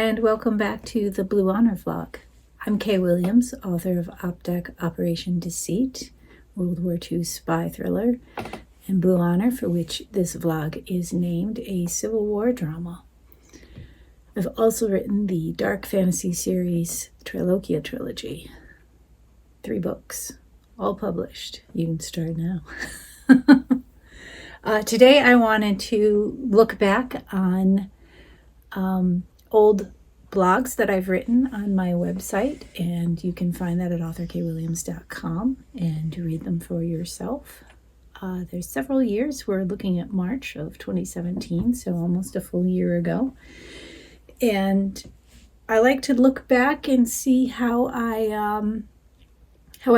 and welcome back to the Blue Honor vlog. I'm Kay Williams, author of op-dec Operation Deceit, World War II spy thriller, and Blue Honor, for which this vlog is named, a Civil War drama. I've also written the dark fantasy series Triloquia trilogy. 3 books, all published. You can start now. Today I wanted to look back on old blogs that I've written on my website, and you can find that at authorkwilliams.com and read them for yourself. There's several years. We're looking at March of 2017, so almost a full year ago. And I like to look back and see how I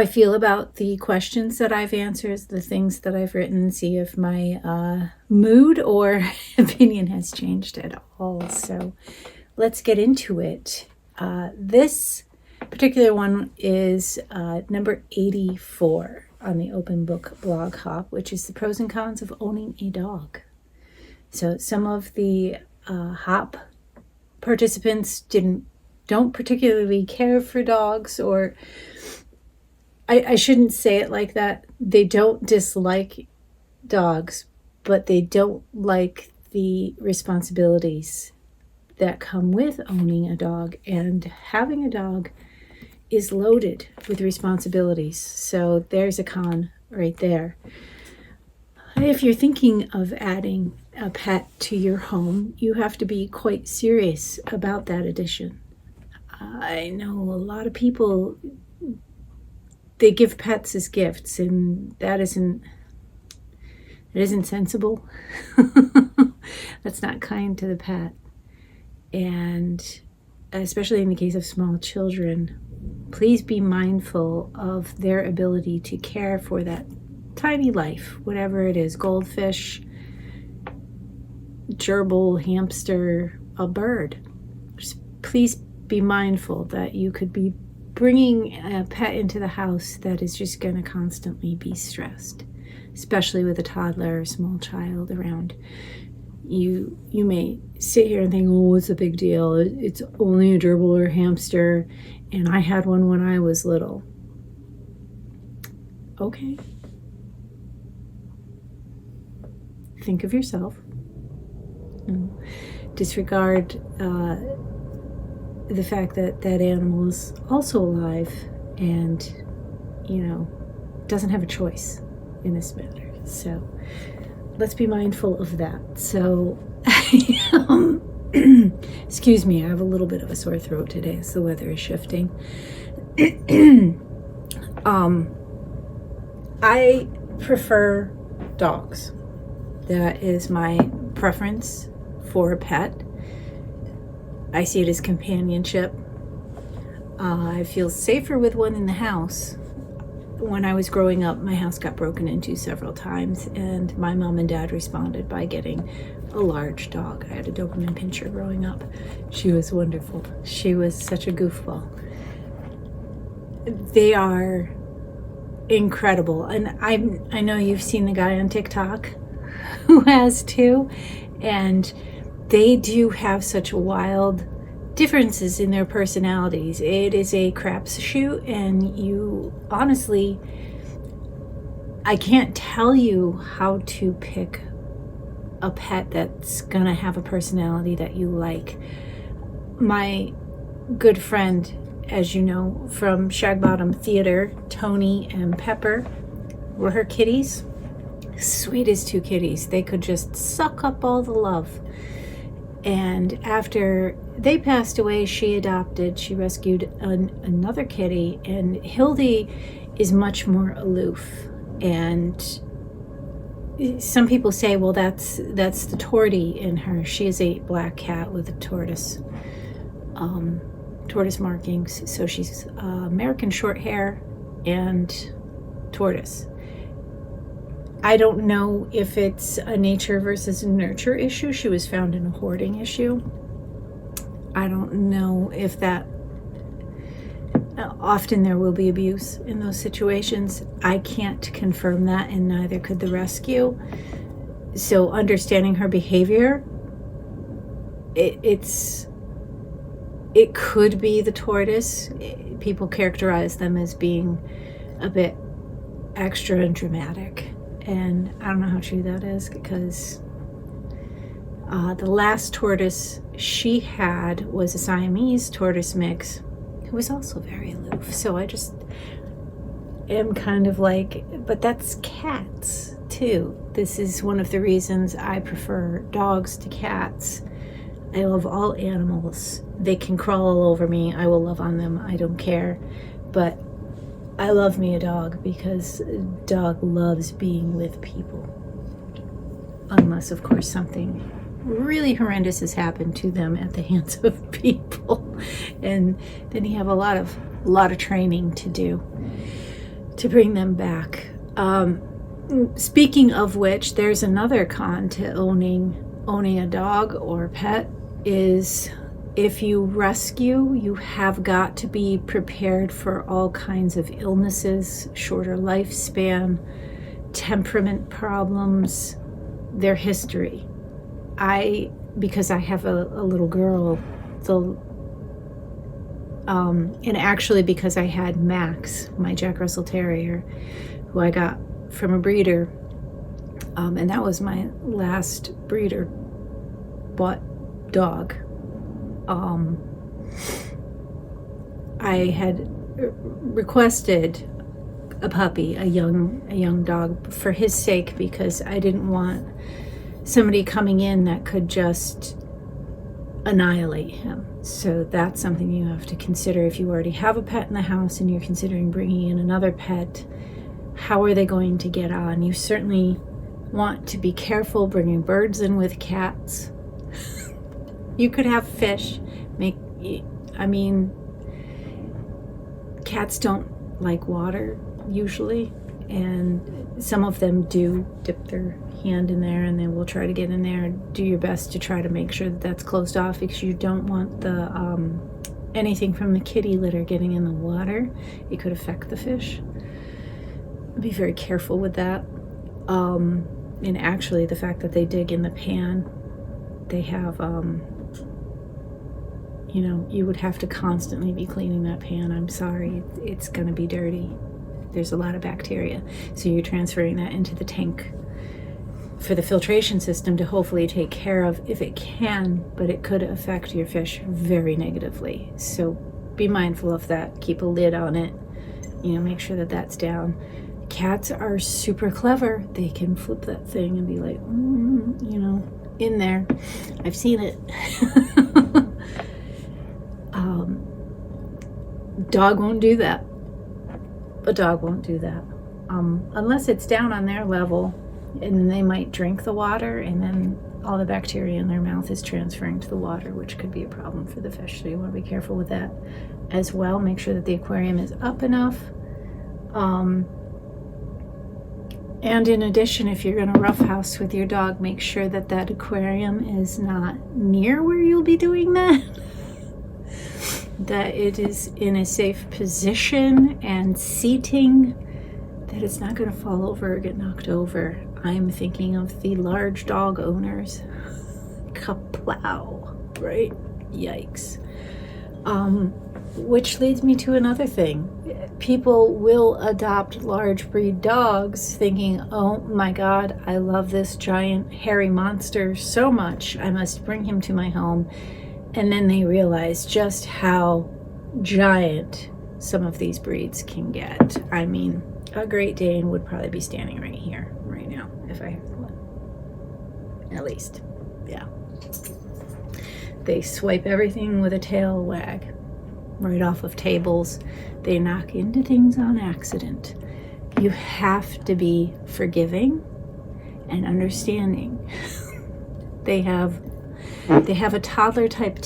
feel about the questions that I've answered, the things that I've written, see if my mood or opinion has changed at all. So let's get into it. This particular one is number 84 on the Open Book blog hop, which is the pros and cons of owning a dog. So some of the hop participants don't particularly care for dogs, or I shouldn't say it like that. They don't dislike dogs, but they don't like the responsibilities that come with owning a dog. And having a dog is loaded with responsibilities. So there's a con right there. If you're thinking of adding a pet to your home, you have to be quite serious about that addition. I know a lot of people, they give pets as gifts, and that isn't sensible. That's not kind to the pet. And especially in the case of small children, please be mindful of their ability to care for that tiny life, whatever it is, goldfish, gerbil, hamster, a bird. Just please be mindful that you could be bringing a pet into the house that is just going to constantly be stressed, especially with a toddler or small child around. You may sit here and think, oh, what's a big deal? It's only a gerbil or a hamster, and I had one when I was little. Okay. Think of yourself. Disregard the fact that that animal is also alive and, doesn't have a choice in this matter. So let's be mindful of that. So, excuse me, I have a little bit of a sore throat today as the weather is shifting. I prefer dogs. That is my preference for a pet. I see it as companionship. I feel safer with one in the house. When I was growing up, my house got broken into several times, and my mom and dad responded by getting a large dog. I had a Doberman Pinscher growing up. She was wonderful. She was such a goofball. They are incredible. And I know you've seen the guy on TikTok who has two, and they do have such wild differences in their personalities. It is a crapshoot, and you honestly, I can't tell you how to pick a pet that's gonna have a personality that you like. My good friend, as you know, from Shag Bottom Theater, Tony and Pepper, were her kitties. Sweet as 2 kitties. They could just suck up all the love. And after they passed away, she rescued another kitty, and Hildy is much more aloof. And some people say, well, that's the tortie in her. She is a black cat with a tortoise markings. So she's American short hair and tortoise. I don't know if it's a nature versus a nurture issue. She was found in a hoarding issue. I don't know if that, often there will be abuse in those situations. I can't confirm that, and neither could the rescue. So understanding her behavior, it's It could be the tortoise. People characterize them as being a bit extra and dramatic. And I don't know how true that is, because the last tortoise she had was a Siamese tortoise mix who was also very aloof. So I just am kind of like, but that's cats too. This is one of the reasons I prefer dogs to cats. I love all animals. They can crawl all over me. I will love on them. I don't care. But I love me a dog because a dog loves being with people. Unless, of course, something really horrendous has happened to them at the hands of people. And then you have a lot of training to do to bring them back. Speaking of which, there's another con to owning a dog or pet, is if you rescue, you have got to be prepared for all kinds of illnesses, shorter lifespan, temperament problems, their history. Because I have a little girl, and actually because I had Max, my Jack Russell Terrier, who I got from a breeder, and that was my last breeder bought dog. I had requested a puppy, a young dog, for his sake, because I didn't want somebody coming in that could just annihilate him. So that's something you have to consider if you already have a pet in the house and you're considering bringing in another pet. How are they going to get on? You certainly want to be careful bringing birds in with cats. You could have fish. Cats don't like water usually, and some of them do dip their hand in there and they will try to get in there. Do your best to try to make sure that that's closed off, because you don't want the anything from the kitty litter getting in the water. It could affect the fish. Be very careful with that. And actually, the fact that they dig in the pan, they have you would have to constantly be cleaning that pan. I'm sorry, it's going to be dirty. There's a lot of bacteria. So you're transferring that into the tank for the filtration system to hopefully take care of, if it can, but it could affect your fish very negatively. So be mindful of that. Keep a lid on it. Make sure that that's down. Cats are super clever. They can flip that thing and be like, in there. I've seen it. Dog won't do that. A dog won't do that. Unless it's down on their level, and they might drink the water, and then all the bacteria in their mouth is transferring to the water, which could be a problem for the fish. So you want to be careful with that as well. Make sure that the aquarium is up enough. And in addition, if you're going to roughhouse with your dog, make sure that that aquarium is not near where you'll be doing that. That it is in a safe position and seating, that it's not going to fall over or get knocked over. I'm thinking of the large dog owners. Kaplow, right? Yikes. Which leads me to another thing. People will adopt large breed dogs thinking, oh my God, I love this giant hairy monster so much, I must bring him to my home. And then they realize just how giant some of these breeds can get. I mean, a Great Dane would probably be standing right here, right now, if I had one. At least, yeah. They swipe everything with a tail wag, right off of tables. They knock into things on accident. You have to be forgiving and understanding. They have a toddler type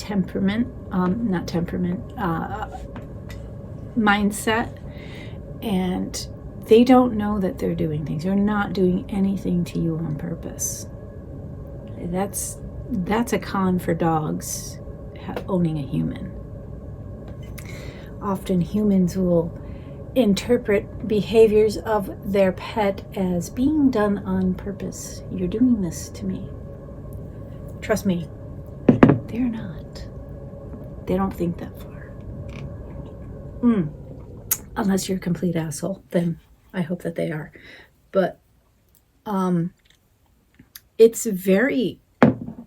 mindset, and they don't know that they're doing things. They're not doing anything to you on purpose. That's a con for dogs owning a human. Often humans will interpret behaviors of their pet as being done on purpose. You're doing this to me. Trust me, they're not. They don't think that far. Unless you're a complete asshole, then I hope that they are. But it's very,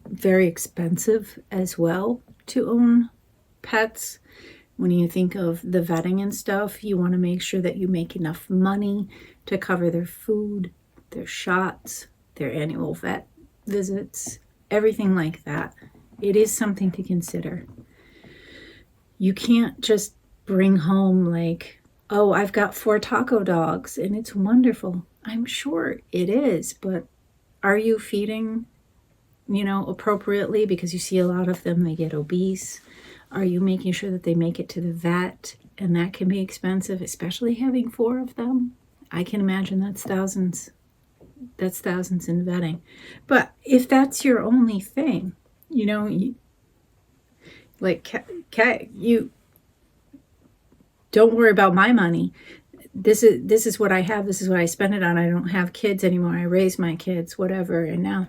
very expensive as well to own pets. When you think of the vetting and stuff, you want to make sure that you make enough money to cover their food, their shots, their annual vet visits, everything like that. It is something to consider. You can't just bring home like, oh, I've got 4 taco dogs and it's wonderful. I'm sure it is, but are you feeding, appropriately? Because you see a lot of them, they get obese. Are you making sure that they make it to the vet? And that can be expensive, especially having 4 of them. I can imagine that's thousands. That's thousands in vetting. But if that's your only thing, you don't worry about my money. This is what I have. This is what I spend it on. I don't have kids anymore. I raise my kids, whatever. And now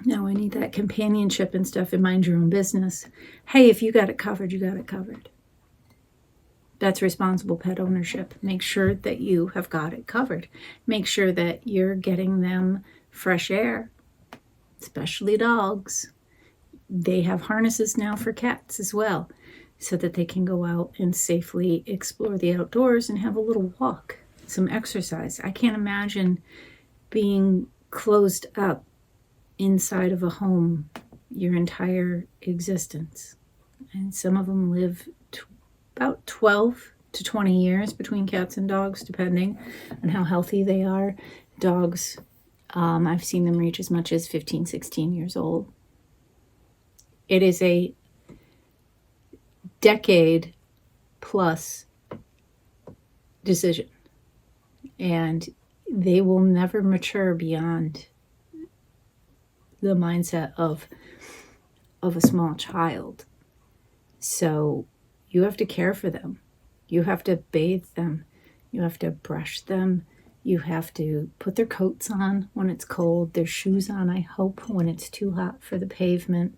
I need that companionship and stuff and mind your own business. Hey, if you got it covered, you got it covered. That's responsible pet ownership. Make sure that you have got it covered. Make sure that you're getting them fresh air, especially dogs. They have harnesses now for cats as well, so that they can go out and safely explore the outdoors and have a little walk, some exercise. I can't imagine being closed up inside of a home your entire existence. And some of them live about 12 to 20 years between cats and dogs, depending on how healthy they are. Dogs, I've seen them reach as much as 15, 16 years old. It is a decade plus decision, and they will never mature beyond the mindset of a small child. So you have to care for them. You have to bathe them. You have to brush them. You have to put their coats on when it's cold, their shoes on, I hope, when it's too hot for the pavement.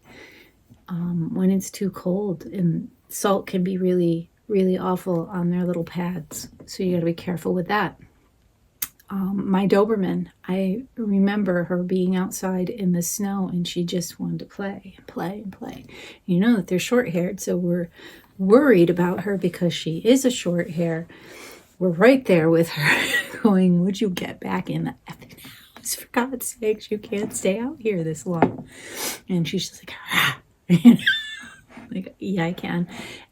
When it's too cold, and salt can be really, really awful on their little pads. So you got to be careful with that. My Doberman, I remember her being outside in the snow and she just wanted to play and play and play. You know that they're short-haired, so we're worried about her because she is a short hair. We're right there with her going, would you get back in the effing house? For God's sakes, you can't stay out here this long. And she's just like, ah. Like, yeah, I can.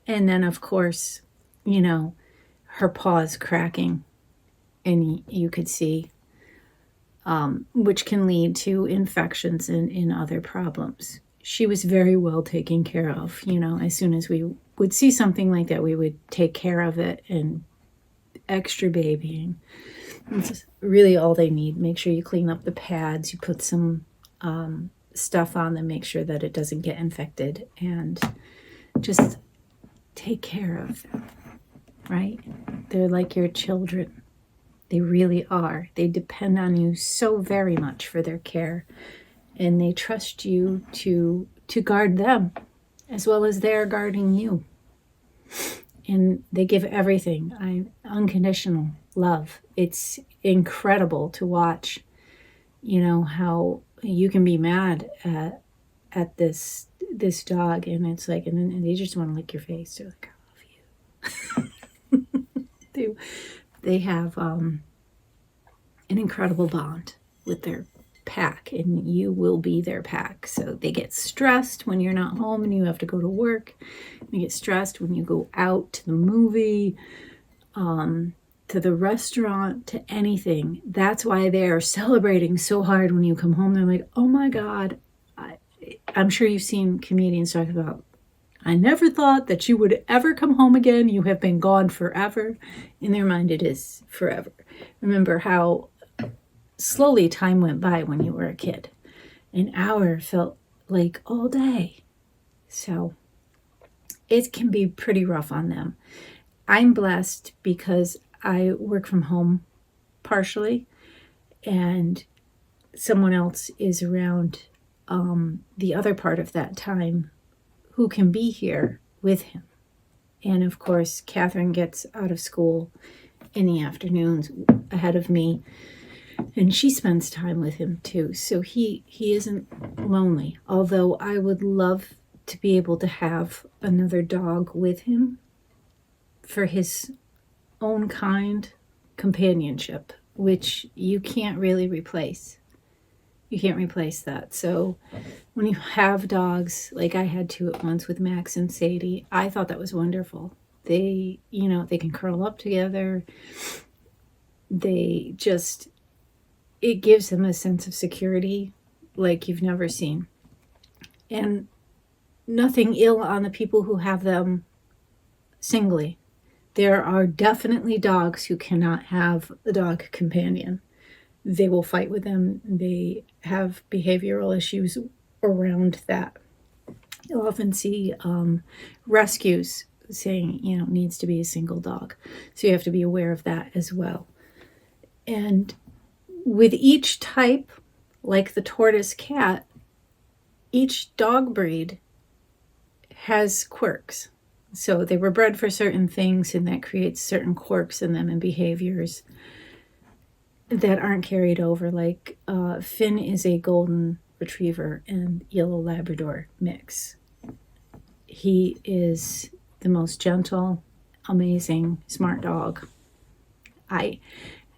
And then, of course, her paws cracking, and you could see, which can lead to infections and other problems. She was very well taken care of. As soon as we would see something like that, we would take care of it and extra babying. It's really all they need. Make sure you clean up the pads. You put some stuff on them, make sure that it doesn't get infected, and just take care of them, right? They're like your children. They really are. They depend on you so very much for their care, and they trust you to guard them as well as they're guarding you. And they give everything. Unconditional love. It's incredible to watch, how you can be mad at this dog, and it's like, and then they just want to lick your face. They're like, I love you. They have an incredible bond with their pack, and you will be their pack. So they get stressed when you're not home and you have to go to work. They get stressed when you go out to the movie, to the restaurant, to anything. That's why they are celebrating so hard when you come home. They're like, oh my God. I'm sure you've seen comedians talk about, I never thought that you would ever come home again. You have been gone forever. In their mind, it is forever. Remember how slowly time went by when you were a kid. An hour felt like all day. So it can be pretty rough on them. I'm blessed because I work from home partially, and someone else is around the other part of that time who can be here with him. And of course, Catherine gets out of school in the afternoons ahead of me, and she spends time with him too. So he isn't lonely, although I would love to be able to have another dog with him for his own kind companionship, which you can't really replace. You can't replace that. So when you have dogs, like I had two at once with Max and Sadie, I thought that was wonderful. They, they can curl up together. It gives them a sense of security like you've never seen. And nothing ill on the people who have them singly. There are definitely dogs who cannot have a dog companion. They will fight with them. They have behavioral issues around that. You'll often see rescues saying, needs to be a single dog. So you have to be aware of that as well. And with each type, like the tortoise cat, each dog breed has quirks. So they were bred for certain things, and that creates certain quirks in them and behaviors that aren't carried over. Like Fionn is a golden retriever and yellow Labrador mix. He is the most gentle, amazing, smart dog. I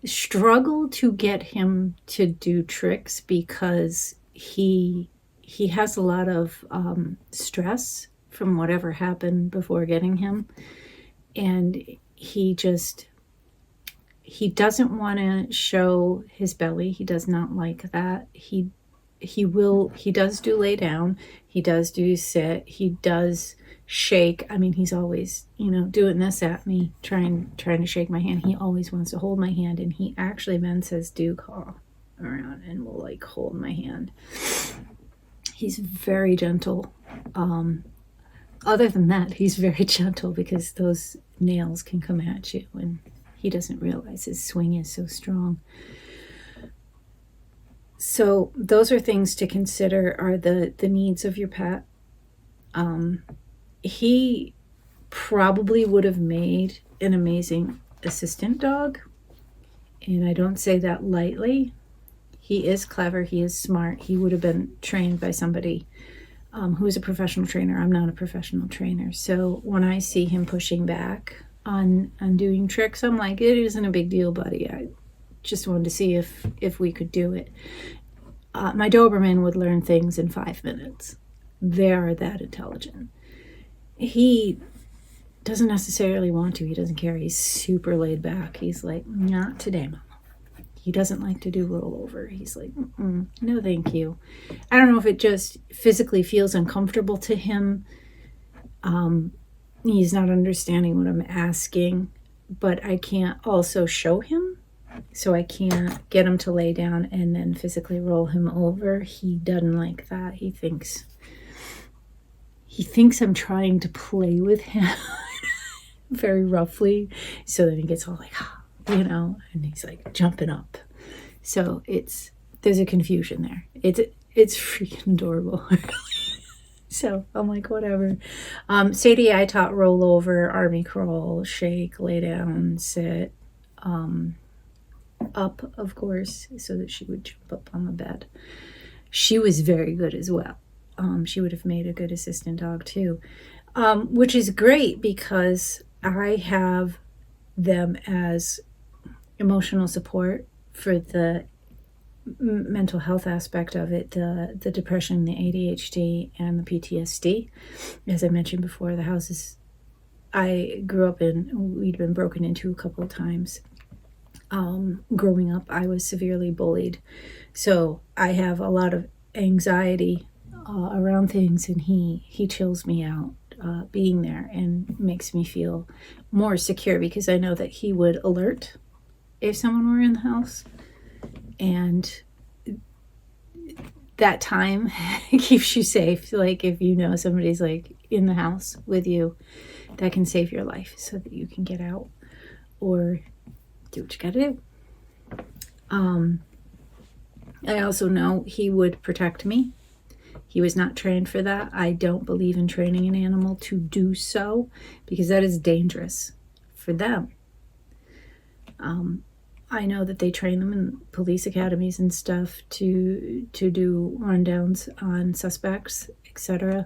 struggle to get him to do tricks because he has a lot of stress from whatever happened before getting him, and he doesn't want to show his belly. He does not like that. He does do lay down. He does do sit. He does shake. I mean, he's always, doing this at me, trying to shake my hand. He always wants to hold my hand, and he actually then says, do call around and will hold my hand. He's very gentle. Other than that, he's very gentle because those nails can come at you, and he doesn't realize his swing is so strong. So those are things to consider, are the needs of your pet. He probably would have made an amazing assistant dog, and I don't say that lightly. He is clever. He is smart. He would have been trained by somebody who is a professional trainer. I'm not a professional trainer. So when I see him pushing back on doing tricks, I'm like, it isn't a big deal, buddy. I just wanted to see if we could do it. My Doberman would learn things in 5 minutes. They are that intelligent. He doesn't necessarily want to. He doesn't care. He's super laid back. He's like, not today, Mama. He doesn't like to do rollover. He's like, no, thank you. I don't know if it just physically feels uncomfortable to him. He's not understanding what I'm asking, but I can't also show him. So I can't get him to lay down and then physically roll him over. He doesn't like that. He thinks I'm trying to play with him very roughly. So then he gets all like, and he's like jumping up. So there's a confusion there. It's freaking adorable. So I'm like, whatever. Sadie, I taught roll over, army crawl, shake, lay down, sit, up, of course, so that she would jump up on the bed. She was very good as well. She would have made a good assistant dog too, which is great because I have them as emotional support for the mental health aspect of it, the depression, the ADHD, and the PTSD. As I mentioned before, the houses I grew up in, we'd been broken into a couple of times. Growing up, I was severely bullied. So I have a lot of anxiety around things, and he chills me out being there and makes me feel more secure because I know that he would alert if someone were in the house. And that time keeps you safe. Like if somebody's like in the house with you, that can save your life so that you can get out or do what you gotta do. I also know he would protect me. He was not trained for that. I don't believe in training an animal to do so because that is dangerous for them. I know that they train them in police academies and stuff to do rundowns on suspects, etc.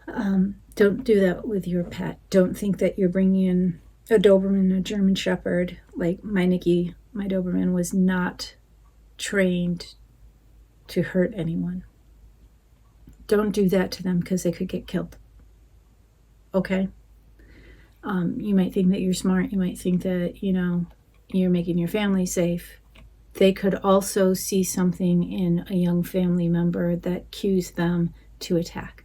Don't do that with your pet. Don't think that you're bringing in a Doberman, a German Shepherd. Like my Nikki, my Doberman, was not trained to hurt anyone. Don't do that to them because they could get killed. Okay? You might think that you're smart. You might think that, you're making your family safe. They could also see something in a young family member that cues them to attack.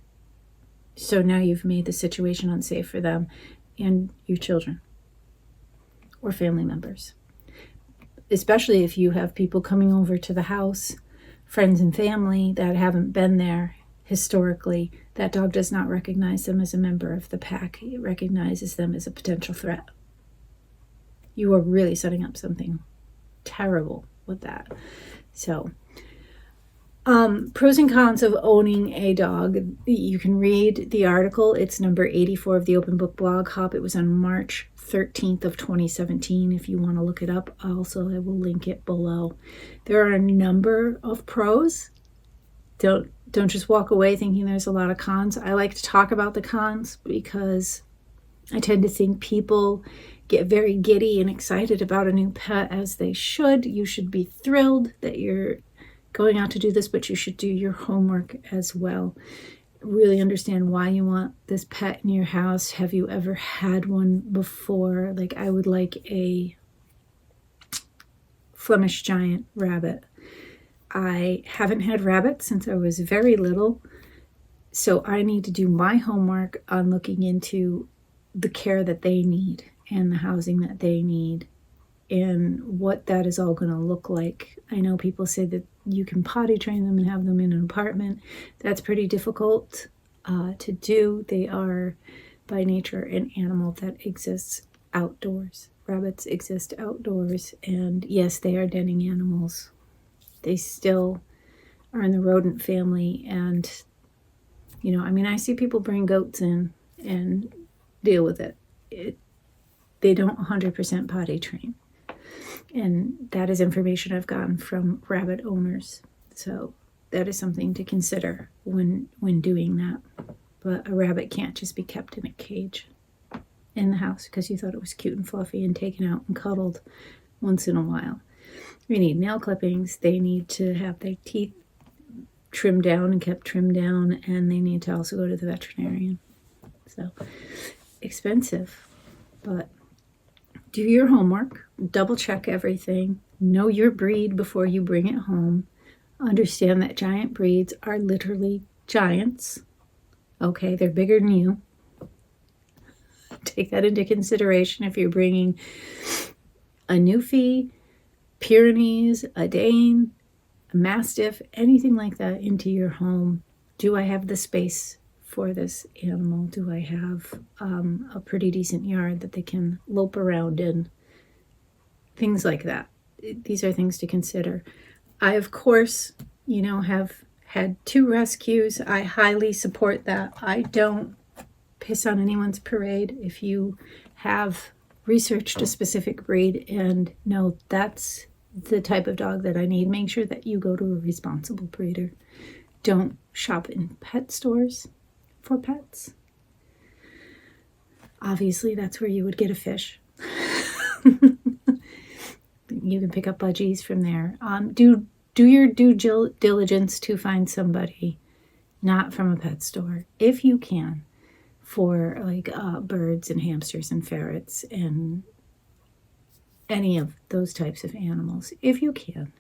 So now you've made the situation unsafe for them and your children or family members. Especially if you have people coming over to the house, friends and family that haven't been there historically. That dog does not recognize them as a member of the pack. It recognizes them as a potential threat. You are really setting up something terrible with that. So, pros and cons of owning a dog. You can read the article. It's number 84 of the Open Book blog hop. It was on March 13th of 2017. If you want to look it up, I will link it below. There are a number of pros. Don't just walk away thinking there's a lot of cons. I like to talk about the cons because I tend to think people get very giddy and excited about a new pet, as they should. You should be thrilled that you're going out to do this, but you should do your homework as well. Really understand why you want this pet in your house. Have you ever had one before? Like, I would like a Flemish giant rabbit. I haven't had rabbits since I was very little, so I need to do my homework on looking into the care that they need and the housing that they need and what that is all going to look like. I know people say that you can potty train them and have them in an apartment. That's pretty difficult to do. They are by nature an animal that exists outdoors. Rabbits exist outdoors, and yes, they are denning animals. They still are in the rodent family, and I see people bring goats in and deal with it. They don't 100% potty train, and that is information I've gotten from rabbit owners. So that is something to consider when doing that. But a rabbit can't just be kept in a cage in the house because you thought it was cute and fluffy and taken out and cuddled once in a while. We need nail clippings. They need to have their teeth trimmed down and kept trimmed down, and they need to also go to the veterinarian. So expensive, but do your homework, double check everything, know your breed before you bring it home. Understand that giant breeds are literally giants. Okay, they're bigger than you. Take that into consideration if you're bringing a Newfie, Pyrenees, a Dane, a Mastiff, anything like that into your home. Do I have the space for this animal? Do I have a pretty decent yard that they can lope around in? Things like that. These are things to consider. I, of course, have had 2 rescues. I highly support that. I don't piss on anyone's parade. If you have researched a specific breed and know that's the type of dog that I need, make sure that you go to a responsible breeder. Don't shop in pet stores for pets. Obviously, that's where you would get a fish. You can pick up budgies from there. Do your due diligence to find somebody not from a pet store, if you can, for like birds and hamsters and ferrets and any of those types of animals, if you can.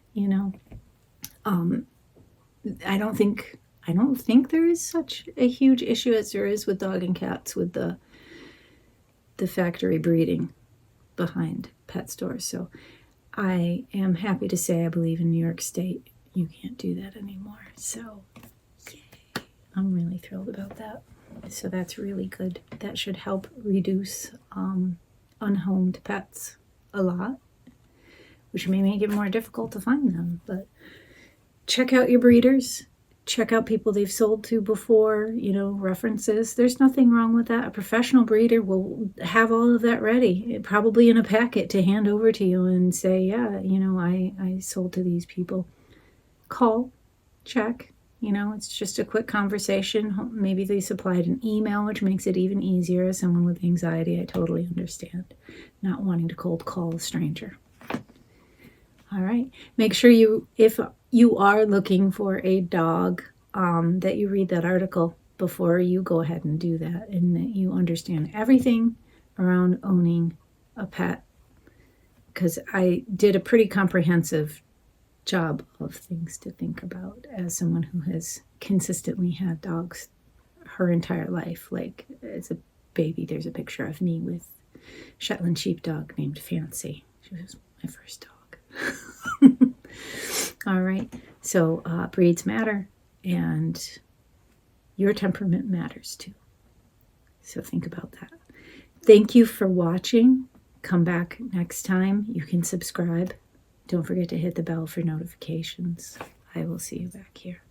I don't think there is such a huge issue as there is with dog and cats with the factory breeding behind pet stores. So I am happy to say I believe in New York State you can't do that anymore. So yay. I'm really thrilled about that. So that's really good. That should help reduce unhomed pets a lot, which may make it more difficult to find them. But check out your breeders. check out people they've sold to before, references. There's nothing wrong with that. A professional breeder will have all of that ready, probably in a packet to hand over to you and say, yeah, I sold to these people. Call, check, it's just a quick conversation. Maybe they supplied an email, which makes it even easier. As someone with anxiety, I totally understand not wanting to cold call a stranger. All right. Make sure if you are looking for a dog, that you read that article before you go ahead and do that, and that you understand everything around owning a pet, because I did a pretty comprehensive job of things to think about as someone who has consistently had dogs her entire life. Like as a baby, there's a picture of me with Shetland sheepdog named Fancy. She was my first dog. All right, so breeds matter, and your temperament matters too. So think about that. Thank you for watching. Come back next time. You can subscribe. Don't forget to hit the bell for notifications. I will see you back here.